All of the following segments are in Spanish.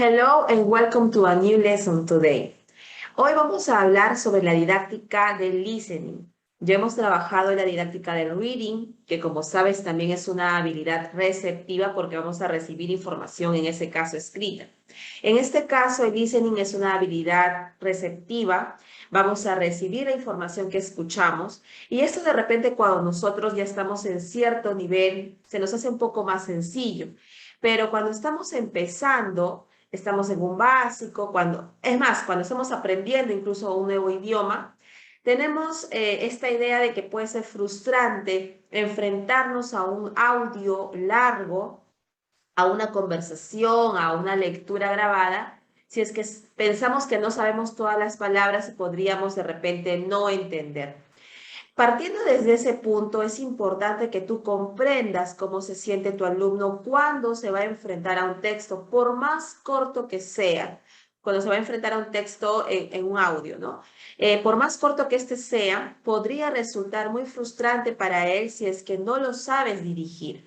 Hello and welcome to a new lesson today. Hoy vamos a hablar sobre la didáctica del listening. Ya hemos trabajado en la didáctica del reading, que como sabes también es una habilidad receptiva porque vamos a recibir información, en ese caso escrita. En este caso, el listening es una habilidad receptiva. Vamos a recibir la información que escuchamos y esto de repente cuando nosotros ya estamos en cierto nivel se nos hace un poco más sencillo. Pero cuando estamos empezando, estamos en un básico, cuando estamos aprendiendo incluso un nuevo idioma, tenemos esta idea de que puede ser frustrante enfrentarnos a un audio largo, a una conversación, a una lectura grabada, si es que pensamos que no sabemos todas las palabras y podríamos de repente no entender. Partiendo desde ese punto, es importante que tú comprendas cómo se siente tu alumno cuando se va a enfrentar a un texto, por más corto que sea, cuando se va a enfrentar a un texto en un audio, ¿no? Por más corto que este sea, podría resultar muy frustrante para él si es que no lo sabes dirigir.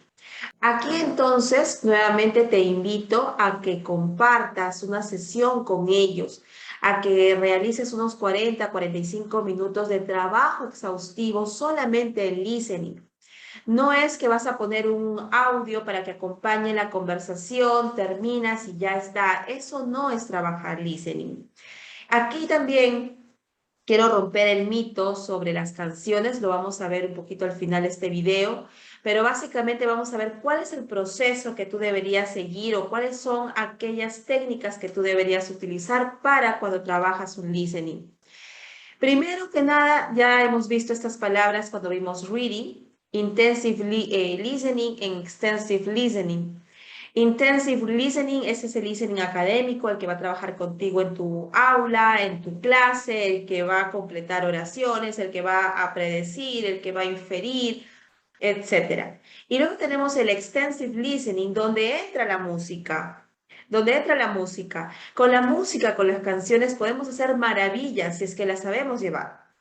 Aquí entonces nuevamente te invito a que compartas una sesión con ellos, a que realices unos 45 minutos de trabajo exhaustivo solamente en listening. No es que vas a poner un audio para que acompañe la conversación, terminas y ya está. Eso no es trabajar listening. Aquí también quiero romper el mito sobre las canciones, lo vamos a ver un poquito al final de este video, pero básicamente vamos a ver cuál es el proceso que tú deberías seguir o cuáles son aquellas técnicas que tú deberías utilizar para cuando trabajas un listening. Primero que nada, ya hemos visto estas palabras cuando vimos reading, intensive listening and extensive listening. Intensive listening es ese listening académico, el que va a trabajar contigo en tu aula, en tu clase, el que va a completar oraciones, el que va a predecir, el que va a inferir, etcétera. Y luego tenemos el extensive listening, donde entra la música. Donde entra la música. Con la música, con las canciones, podemos hacer maravillas si es que las sabemos llevar.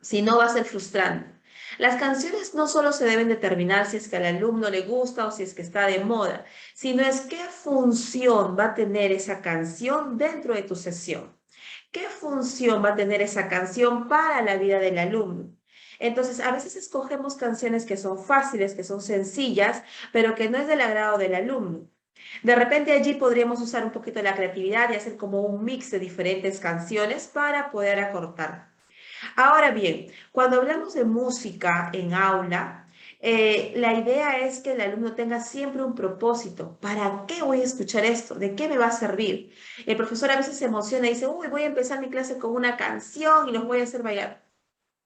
Si no, va a ser frustrante. Las canciones no solo se deben determinar si es que al alumno le gusta o si es que está de moda, sino es qué función va a tener esa canción dentro de tu sesión. ¿Qué función va a tener esa canción para la vida del alumno? Entonces, a veces escogemos canciones que son fáciles, que son sencillas, pero que no es del agrado del alumno. De repente allí podríamos usar un poquito la creatividad y hacer como un mix de diferentes canciones para poder acortar. Ahora bien, cuando hablamos de música en aula, la idea es que el alumno tenga siempre un propósito. ¿Para qué voy a escuchar esto? ¿De qué me va a servir? El profesor a veces se emociona y dice, uy, voy a empezar mi clase con una canción y los voy a hacer bailar.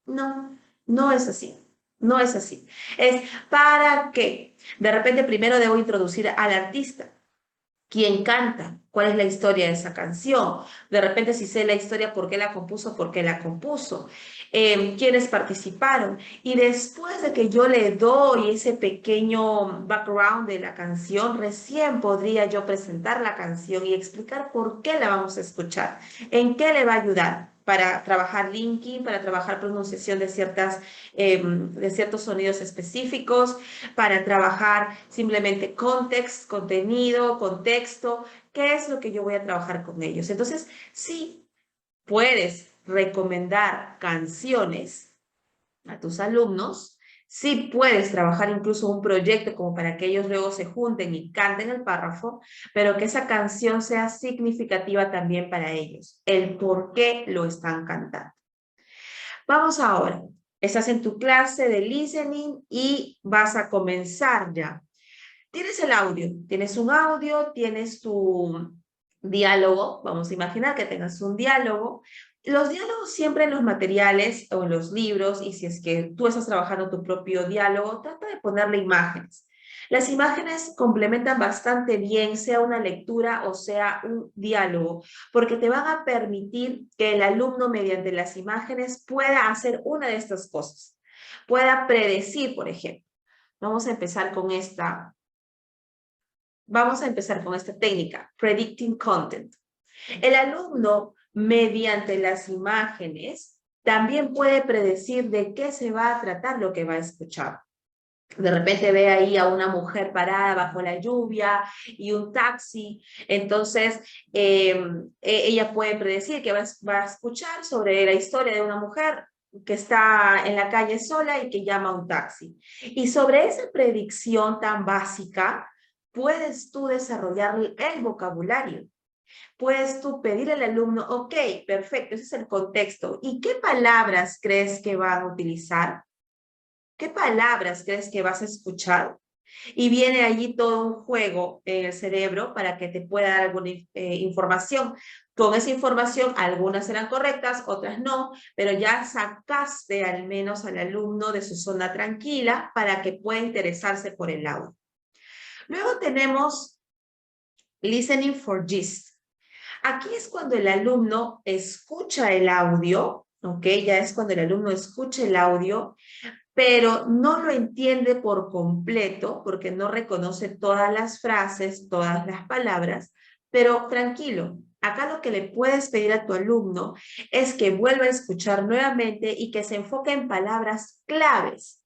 No, no es así. No es así. Es ¿para qué? De repente primero debo introducir al artista. ¿Quién canta? ¿Cuál es la historia de esa canción? De repente si sé la historia, ¿por qué la compuso? ¿Por qué la compuso? ¿Quiénes participaron? Y después de que yo le doy ese pequeño background de la canción, recién podría yo presentar la canción y explicar por qué la vamos a escuchar, en qué le va a ayudar para trabajar linking, para trabajar pronunciación de ciertos sonidos específicos, para trabajar simplemente context, contenido, contexto, qué es lo que yo voy a trabajar con ellos. Entonces, sí, puedes recomendar canciones a tus alumnos, sí puedes trabajar incluso un proyecto como para que ellos luego se junten y canten el párrafo, pero que esa canción sea significativa también para ellos, el por qué lo están cantando. Vamos ahora. Estás en tu clase de listening y vas a comenzar ya. Tienes el audio, tienes un audio, tienes tu diálogo, vamos a imaginar que tengas un diálogo. Los diálogos siempre en los materiales o en los libros, y si es que tú estás trabajando tu propio diálogo, trata de ponerle imágenes. Las imágenes complementan bastante bien, sea una lectura o sea un diálogo, porque te van a permitir que el alumno mediante las imágenes pueda hacer una de estas cosas. Pueda predecir, por ejemplo. Vamos a empezar con esta técnica, predicting content. El alumno, mediante las imágenes, también puede predecir de qué se va a tratar lo que va a escuchar. De repente ve ahí a una mujer parada bajo la lluvia y un taxi. Entonces, ella puede predecir que va a escuchar sobre la historia de una mujer que está en la calle sola y que llama a un taxi. Y sobre esa predicción tan básica, puedes tú desarrollar el vocabulario. Puedes tú pedir al alumno, ok, perfecto, ese es el contexto. ¿Y qué palabras crees que van a utilizar? ¿Qué palabras crees que vas a escuchar? Y viene allí todo un juego en el cerebro para que te pueda dar alguna información. Con esa información, algunas serán correctas, otras no, pero ya sacaste al menos al alumno de su zona tranquila para que pueda interesarse por el audio. Luego tenemos listening for gist. Aquí es cuando el alumno escucha el audio, ¿ok? Ya es cuando el alumno escucha el audio, pero no lo entiende por completo porque no reconoce todas las frases, todas las palabras, pero tranquilo, acá lo que le puedes pedir a tu alumno es que vuelva a escuchar nuevamente y que se enfoque en palabras claves.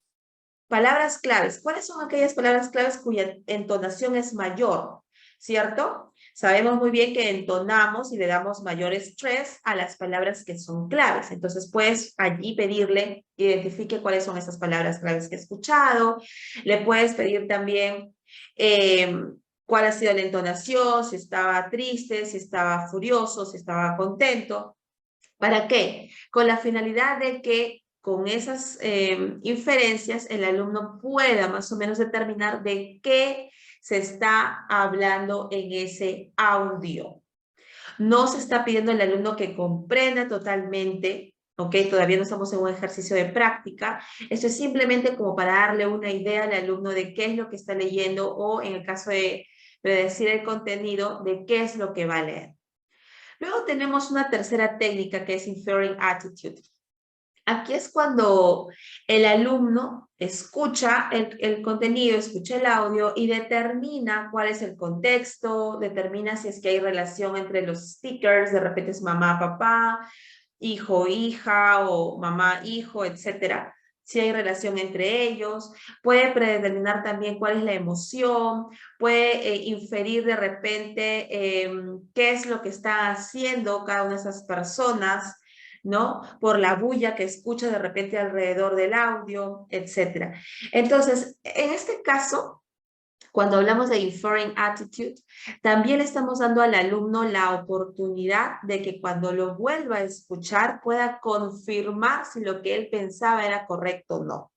Palabras claves. ¿Cuáles son aquellas palabras claves cuya entonación es mayor? ¿Cierto? Sabemos muy bien que entonamos y le damos mayor estrés a las palabras que son claves. Entonces, puedes allí pedirle que identifique cuáles son esas palabras claves que he escuchado. Le puedes pedir también cuál ha sido la entonación, si estaba triste, si estaba furioso, si estaba contento. ¿Para qué? Con la finalidad de que con esas inferencias el alumno pueda más o menos determinar de qué se está hablando en ese audio. No se está pidiendo al alumno que comprenda totalmente, ¿ok? Todavía no estamos en un ejercicio de práctica. Esto es simplemente como para darle una idea al alumno de qué es lo que está leyendo o en el caso de predecir el contenido, de qué es lo que va a leer. Luego tenemos una tercera técnica que es Inferring Attitude. Aquí es cuando el alumno escucha el contenido, escucha el audio y determina cuál es el contexto, determina si es que hay relación entre los stickers, de repente es mamá, papá, hijo, hija o mamá, hijo, etcétera. Si hay relación entre ellos, puede predeterminar también cuál es la emoción, puede inferir de repente qué es lo que está haciendo cada una de esas personas, ¿no? Por la bulla que escucha de repente alrededor del audio, etcétera. Entonces, en este caso, cuando hablamos de inferring attitude, también le estamos dando al alumno la oportunidad de que cuando lo vuelva a escuchar pueda confirmar si lo que él pensaba era correcto o no.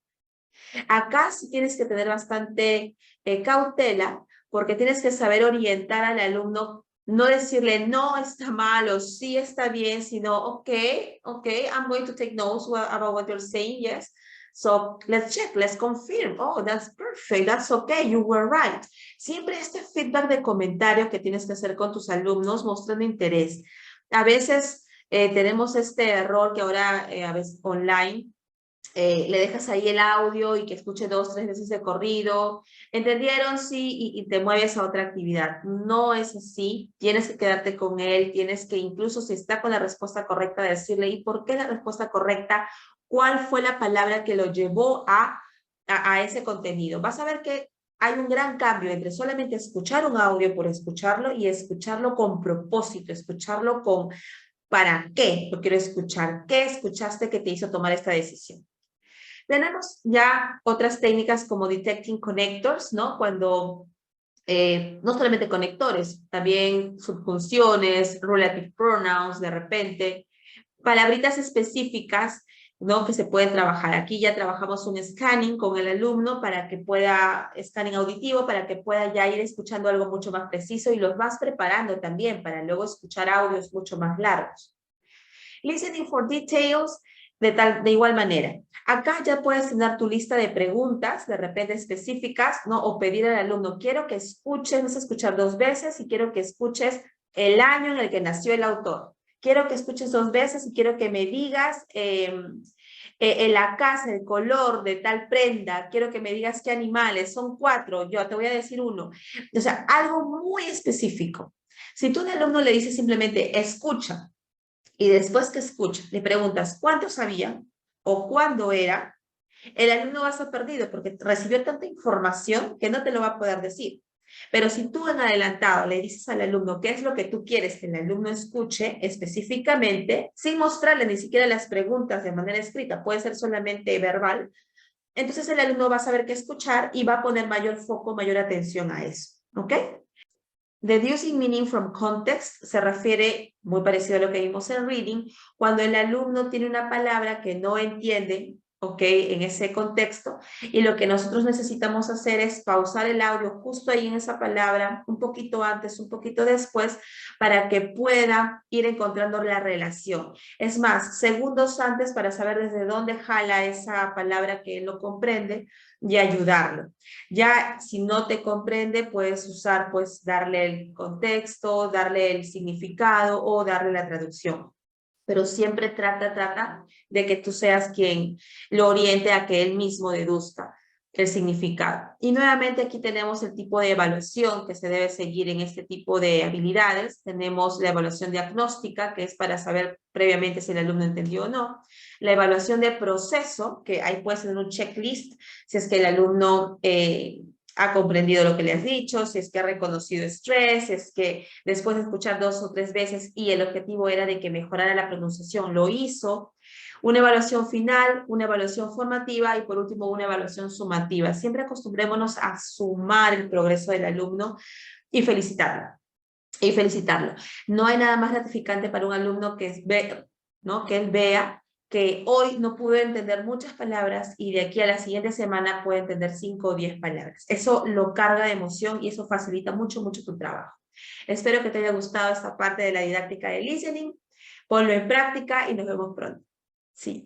Acá sí tienes que tener bastante cautela porque tienes que saber orientar al alumno, no decirle no está mal o sí está bien, sino okay, I'm going to take notes about what you're saying, yes. So let's check, let's confirm. Oh, that's perfect, that's okay, you were right. Siempre este feedback de comentario que tienes que hacer con tus alumnos mostrando interés. A veces tenemos este error que ahora a veces online, le dejas ahí el audio y que escuche 2, 3 veces de corrido. ¿Entendieron? Sí, y te mueves a otra actividad. No es así. Tienes que quedarte con él, tienes que incluso si está con la respuesta correcta decirle, ¿y por qué la respuesta correcta? ¿Cuál fue la palabra que lo llevó a ese contenido? Vas a ver que hay un gran cambio entre solamente escuchar un audio por escucharlo y escucharlo con propósito, escucharlo con ¿para qué lo quiero escuchar? ¿Qué escuchaste que te hizo tomar esta decisión? Tenemos ya otras técnicas como detecting connectors, ¿no? Cuando no solamente conectores, también subjunciones, relative pronouns de repente, palabritas específicas, ¿no? Que se pueden trabajar. Aquí ya trabajamos un scanning con el alumno para que pueda, scanning auditivo, para que pueda ya ir escuchando algo mucho más preciso y los vas preparando también para luego escuchar audios mucho más largos. Listening for details, de igual manera. Acá ya puedes tener tu lista de preguntas, de repente específicas, ¿no? O pedir al alumno, quiero que escuches, vas a escuchar 2 veces y quiero que escuches el año en el que nació el autor. Quiero que escuches 2 veces y quiero que me digas la casa, el color de tal prenda. Quiero que me digas qué animales, son 4, yo te voy a decir 1. O sea, algo muy específico. Si tú a un alumno le dices simplemente, escucha, y después que escucha, le preguntas cuánto sabía o cuándo era, El alumno va a estar perdido porque recibió tanta información que no te lo va a poder decir. Pero si tú en adelantado le dices al alumno qué es lo que tú quieres que el alumno escuche específicamente, sin mostrarle ni siquiera las preguntas de manera escrita, puede ser solamente verbal, entonces el alumno va a saber qué escuchar y va a poner mayor foco, mayor atención a eso. ¿Ok? Deducing meaning from context se refiere, muy parecido a lo que vimos en reading, cuando el alumno tiene una palabra que no entiende, ¿ok? En ese contexto, y lo que nosotros necesitamos hacer es pausar el audio justo ahí en esa palabra, un poquito antes, un poquito después, para que pueda ir encontrando la relación. Es más, segundos antes para saber desde dónde jala esa palabra que él no comprende y ayudarlo. Ya si no te comprende, puedes usar, pues, darle el contexto, darle el significado o darle la traducción. Pero siempre trata de que tú seas quien lo oriente a que él mismo deduzca el significado. Y nuevamente aquí tenemos el tipo de evaluación que se debe seguir en este tipo de habilidades. Tenemos la evaluación diagnóstica, que es para saber previamente si el alumno entendió o no. La evaluación de proceso, que ahí puedes tener un checklist si es que el alumno ha comprendido lo que le has dicho, si es que ha reconocido estrés, si es que después de escuchar 2 o 3 veces y el objetivo era de que mejorara la pronunciación, lo hizo. Una evaluación final, una evaluación formativa y por último una evaluación sumativa. Siempre acostumbrémonos a sumar el progreso del alumno y felicitarlo. Y felicitarlo. No hay nada más gratificante para un alumno que ¿no? Que él vea que hoy no pudo entender muchas palabras y de aquí a la siguiente semana puede entender 5 o 10 palabras. Eso lo carga de emoción y eso facilita mucho, mucho tu trabajo. Espero que te haya gustado esta parte de la didáctica de listening. Ponlo en práctica y nos vemos pronto. Sí.